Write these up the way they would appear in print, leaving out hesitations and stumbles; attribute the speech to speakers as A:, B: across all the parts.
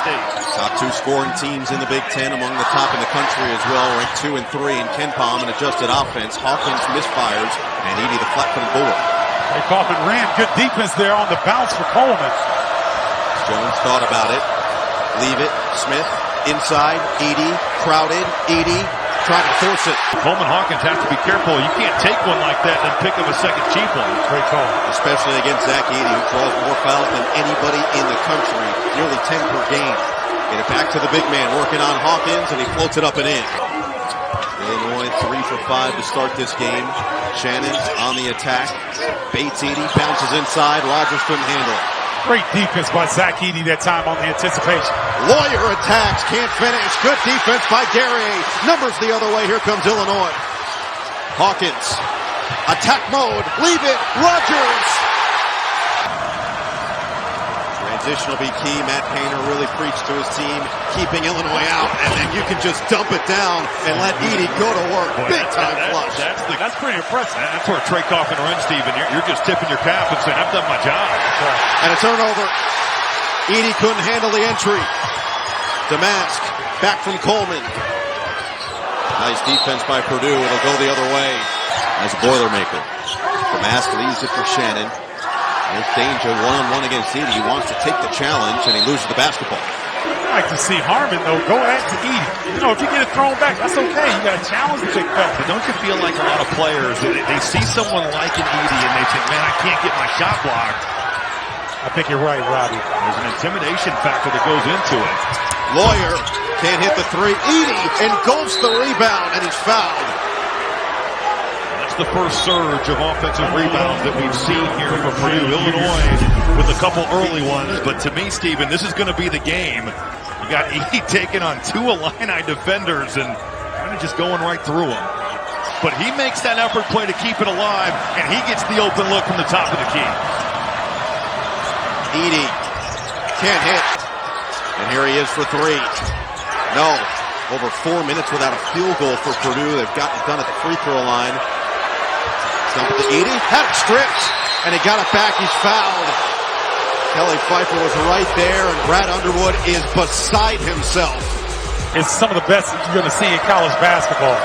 A: State.
B: Top two scoring teams in the Big Ten, among the top in the country as well, ranked 2 and 3 in KenPom and adjusted offense. Hawkins misfires, and Edey the flat-footed bullet.
C: They Kaufman ran. Good defense there on the bounce for Coleman.
B: Jones thought about it. Leave it. Smith inside. Edey crowded. Edey tried to force it.
A: Coleman Hawkins have to be careful. You can't take one like that and pick up a second cheap one.
C: Great call.
B: Especially against Zach Edey, who draws more fouls than anybody in the country. Nearly 10 per game. Get it back to the big man, working on Hawkins, and he floats it up and in. Illinois 3 for 5 to start this game. Shannon's on the attack. Bates Edey bounces inside. Rogers couldn't handle it.
C: Great defense by Zach Edey that time on the anticipation.
B: Lawyer attacks, can't finish. Good defense by Guerrier. Numbers the other way. Here comes Illinois. Hawkins. Attack mode. Leave it. Rogers. Transition will be key. Matt Painter really preached to his team, keeping Illinois out, and then you can just dump it down and let Edey go to work. Big time flush.
A: That's pretty impressive. That's where Trey Kaufman runs, Stephen. You're just tipping your cap and saying, I've done my job.
B: And a turnover. Edey couldn't handle the entry. Damask back from Coleman. Nice defense by Purdue. It'll go the other way. As a Boilermaker. Damask leaves it for Shannon. There's danger one-on-one against Edey. He wants to take the challenge, and he loses the basketball.
C: I like to see Harmon, though, go at to Edey. You know, if you get it thrown back, that's okay. You got a challenge to take back.
A: But don't you feel like a lot of players, they see someone like an Edey, and they think, man, I can't get my shot blocked.
C: I think you're right, Robbie.
A: There's an intimidation factor that goes into it.
B: Lawyer can't hit the three. Edey engulfs the rebound, and he's fouled.
A: The first surge of offensive rebounds that we've seen here from Purdue. Illinois with a couple early ones, but to me, Stephen, this is going to be the game. You got Edey taking on 2 Illini defenders and kind of just going right through them. But he makes that effort play to keep it alive, and he gets the open look from the top of the key.
B: Edey can't hit, and here he is for 3. No, over 4 minutes without a field goal for Purdue. They've gotten it done at the free throw line. Dump it to Edey, had it stripped, and he got it back. He's fouled. Kelly Pfeiffer was right there, and Brad Underwood is beside himself.
C: It's some of the best you're going to see in college basketball.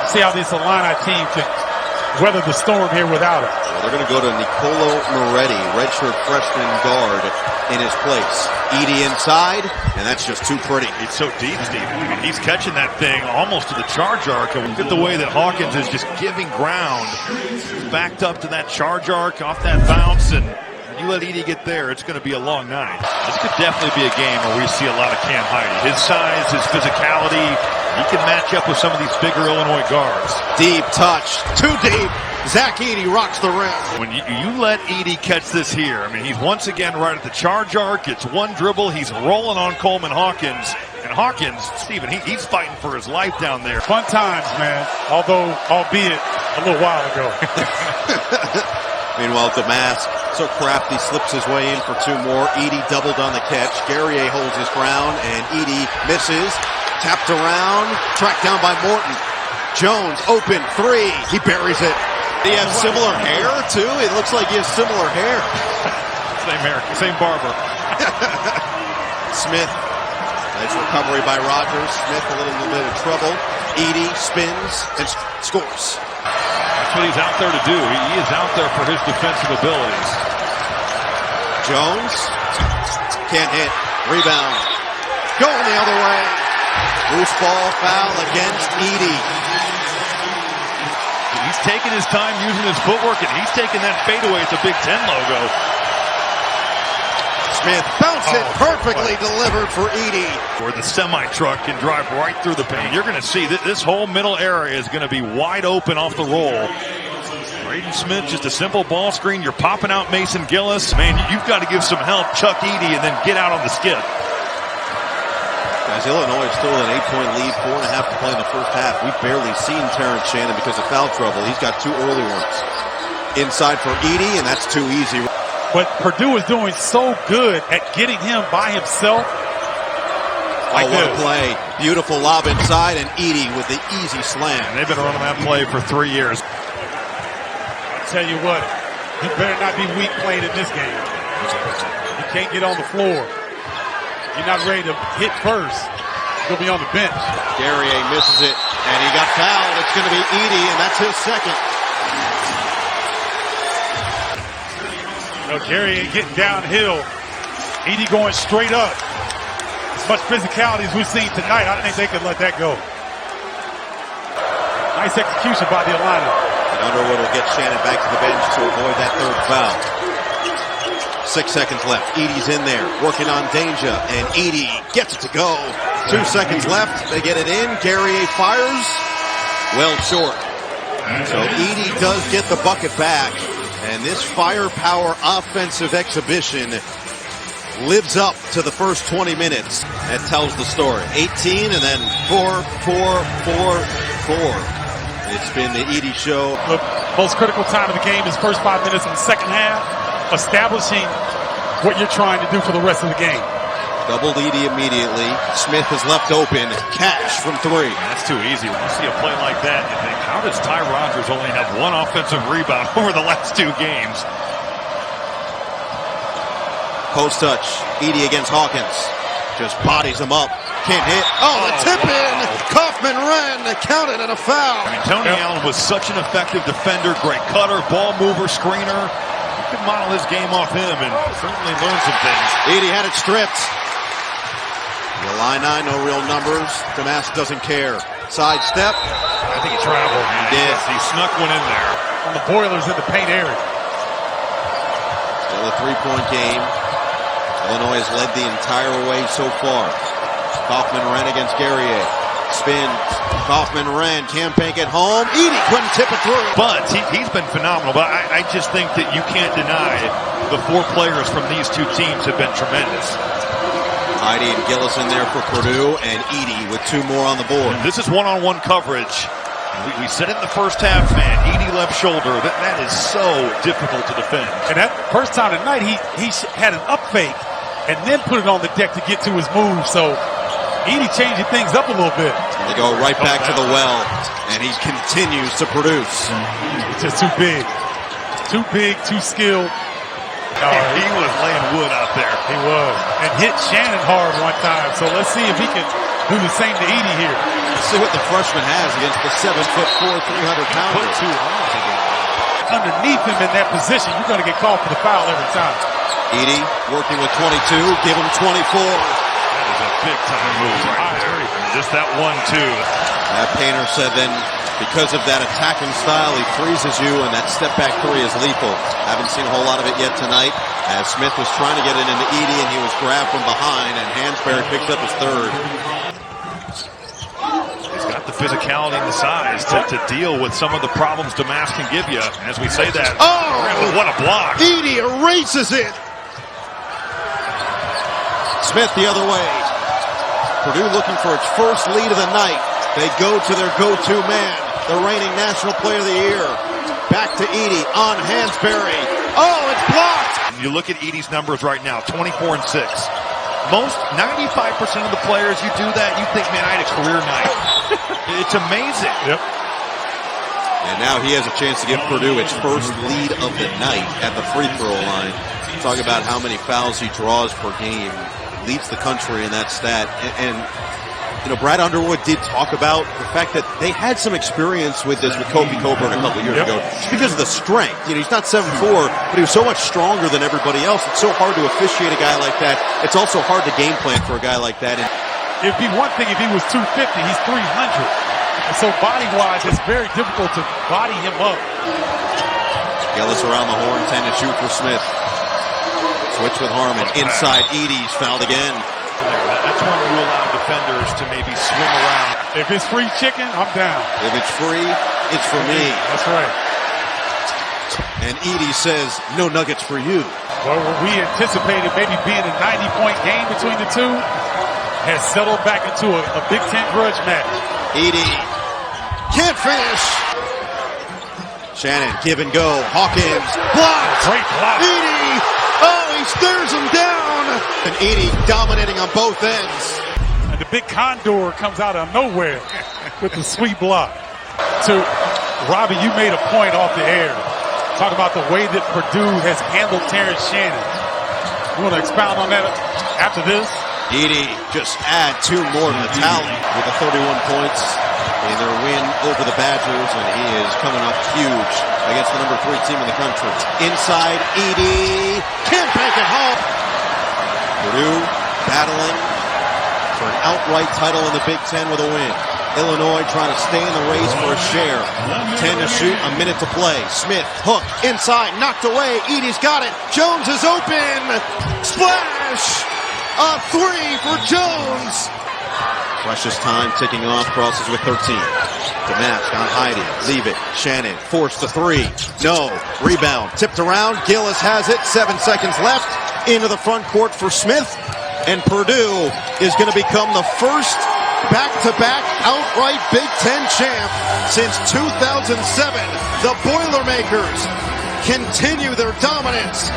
C: See how this Illini team can weather the storm here without it.
B: Well, they're going to go to Nicolo Moretti, redshirt freshman guard, in his place. Edey inside, and that's just too pretty.
A: It's so deep, Steve. I mean, he's catching that thing almost to the charge arc. And look at the way that Hawkins is just giving ground. Backed up to that charge arc off that bounce, and you let Edey get there, it's going to be a long night. This could definitely be a game where we see a lot of Cam Heide. His size, his physicality, he can match up with some of these bigger Illinois guards.
B: Deep touch, too deep. Zach Edey rocks the rim.
A: When you let Edey catch this here, I mean, he's once again right at the charge arc. It's one dribble. He's rolling on Coleman Hawkins. And Hawkins, Stephen, he's fighting for his life down there.
C: Fun times, man. Albeit a little while ago.
B: Meanwhile, Damask, so crafty, slips his way in for 2 more. Edey doubled on the catch. Guerrier holds his ground, and Edey misses. Tapped around, tracked down by Morton. Jones, open, 3. He buries it. He has similar hair, too? It looks like he has similar hair.
A: Same hair, same barber.
B: Smith. Nice recovery by Rogers. Smith a little bit of trouble. Edey spins and scores.
A: That's what he's out there to do. He is out there for his defensive abilities.
B: Jones can't hit. Rebound. Going the other way. Loose ball foul against Edey.
A: He's taking his time using his footwork, and he's taking that fadeaway at the Big Ten logo.
B: Smith bounced it perfectly delivered for Edey.
A: Where the semi-truck can drive right through the paint. You're going to see that this whole middle area is going to be wide open off the roll. Braden Smith, just a simple ball screen. You're popping out Mason Gillis. Man, you've got to give some help, Chuck Edey, and then get out on the skip.
B: Guys, Illinois is still an 8-point lead, 4.5 to play in the first half. We've barely seen Terrence Shannon because of foul trouble. He's got 2 early ones. Inside for Edey, and that's too easy.
C: But Purdue is doing so good at getting him by himself.
B: What a play. Beautiful lob inside, and Edey with the easy slam.
A: And they've been running that play for 3 years.
C: I tell you what, he better not be weak playing in this game. He can't get on the floor. you're not ready to hit first, you'll be on the bench.
B: Guerrier misses it, and he got fouled. It's going to be Edey, and that's his second.
C: Guerrier getting downhill. Edey going straight up. As much physicality as we've seen tonight, I think they could let that go. Nice execution by the Illini.
B: And Underwood will get Shannon back to the bench to avoid that third foul. 6 seconds left. Edey's in there, working on Danger, and Edey gets it to go. 2 seconds left. They get it in. Guerrier fires. Well short. So Edey does get the bucket back. And this firepower offensive exhibition lives up to the first 20 minutes. That tells the story. 18 and then 4, 4, 4, 4. It's been the Edey show.
C: The most critical time of the game is first 5 minutes in the second half, establishing what you're trying to do for the rest of the game.
B: Doubled Edey immediately. Smith is left open. Cash from 3.
A: That's too easy. When you see a play like that, you think, how does Ty Rodgers only have 1 offensive rebound over the last 2 games?
B: Post touch. Edey against Hawkins. Just bodies him up. Can't hit. Oh, the tip in. Kaufman ran. Counted and a foul.
A: I mean, Tony Allen was such an effective defender, great cutter, ball mover, screener. You could model his game off him and certainly learn some things.
B: Edey had it stripped. The Illini, no real numbers. Damask doesn't care. Side step.
A: I think he traveled.
B: Yes,
A: he snuck one in there.
C: On the Boilers in the paint area.
B: Still a 3-point game. Illinois has led the entire way so far. Kaufman ran against Guerrier. Spins. Kaufman ran. Can't bank it home. Edey couldn't tip it through.
A: But he's been phenomenal. But I just think that you can't deny the 4 players from these 2 teams have been tremendous.
B: Edey and Gillis in there for Purdue, and Edey with 2 more on the board.
A: And this is one-on-one coverage. We said it in the first half, man. Edey left shoulder. That is so difficult to defend.
C: And that first time tonight, he had an up fake and then put it on the deck to get to his move. So Edey changing things up a little bit.
B: They go right back to the well, and he continues to produce.
C: It's just too big. Too big, too skilled.
A: He was laying wood out there.
C: He was. And hit Shannon hard one time. So let's see if he can do the same to Edey here.
B: Let's see what the freshman has against the 7'4", 300-pounder.
A: Put 2 arms together.
C: Underneath him in that position, you're going to get called for the foul every time.
B: Edey working with 22, give him 24.
A: That is a big-time move right there. Just that 1-2.
B: Matt Painter said then, because of that attacking style, he freezes you, and that step-back 3 is lethal. Haven't seen a whole lot of it yet tonight, as Smith was trying to get it into Edey, and he was grabbed from behind, and Hansberry picks up his 3rd.
A: He's got the physicality and the size to deal with some of the problems Damask can give you. As we say that, what a block.
B: Edey erases it. Smith the other way. Purdue looking for its first lead of the night. They go to their go-to man, the reigning National Player of the Year. Back to Edey on Hansberry. Oh, it's blocked!
A: You look at Edey's numbers right now, 24 and 6. Most 95% of the players, you do that, you think, man, I had a career night. It's amazing.
C: Yep.
B: And now he has a chance to give Purdue its first lead of the night at the free throw line. Talk about how many fouls he draws per game. Leads the country in that stat. And you know, Brad Underwood did talk about the fact that they had some experience with this with Kobe Coburn a couple of years ago, just because of the strength. You know, he's not 7'4", but he was so much stronger than everybody else. It's so hard to officiate a guy like that. It's also hard to game plan for a guy like that. And
C: it'd be one thing if he was 250, he's 300. And so body-wise, it's very difficult to body him up.
B: Gillis around the horn, 10 to shoot for Smith. Switch with Harmon. Inside, Edey's fouled again.
A: That's when you allow defenders to maybe swim around.
C: If it's free chicken, I'm down.
B: If it's free, it's for me.
C: That's right.
B: And Edey says, no nuggets for you.
C: Well, what we anticipated maybe being a 90-point game between the two has settled back into a Big Ten grudge match.
B: Edey can't finish. Shannon, give and go. Hawkins, blocked.
C: Great block.
B: Edey, oh, he stares him down. And Edey dominating on both ends.
C: And the big condor comes out of nowhere with the sweet block. So, Robbie, you made a point off the air. Talk about the way that Purdue has handled Terrence Shannon. You want to expound on that after this?
B: Edey just add 2 more to the tally with the 31 points in their win over the Badgers, and he is coming up huge against the number 3 team in the country. Inside, Edey can't bank it home. Purdue battling for an outright title in the Big Ten with a win. Illinois trying to stay in the race for a share. 10 to shoot, a minute to play. Smith, hook, inside, knocked away. Edey's got it. Jones is open. Splash! A 3 for Jones. Precious time ticking off. Crosses with 13. Damask on Edey. Leave it. Shannon forced the 3. No. Rebound. Tipped around. Gillis has it. 7 seconds left. Into the front court for Smith. And Purdue is going to become the first back-to-back outright Big Ten champ since 2007. The Boilermakers continue their dominance.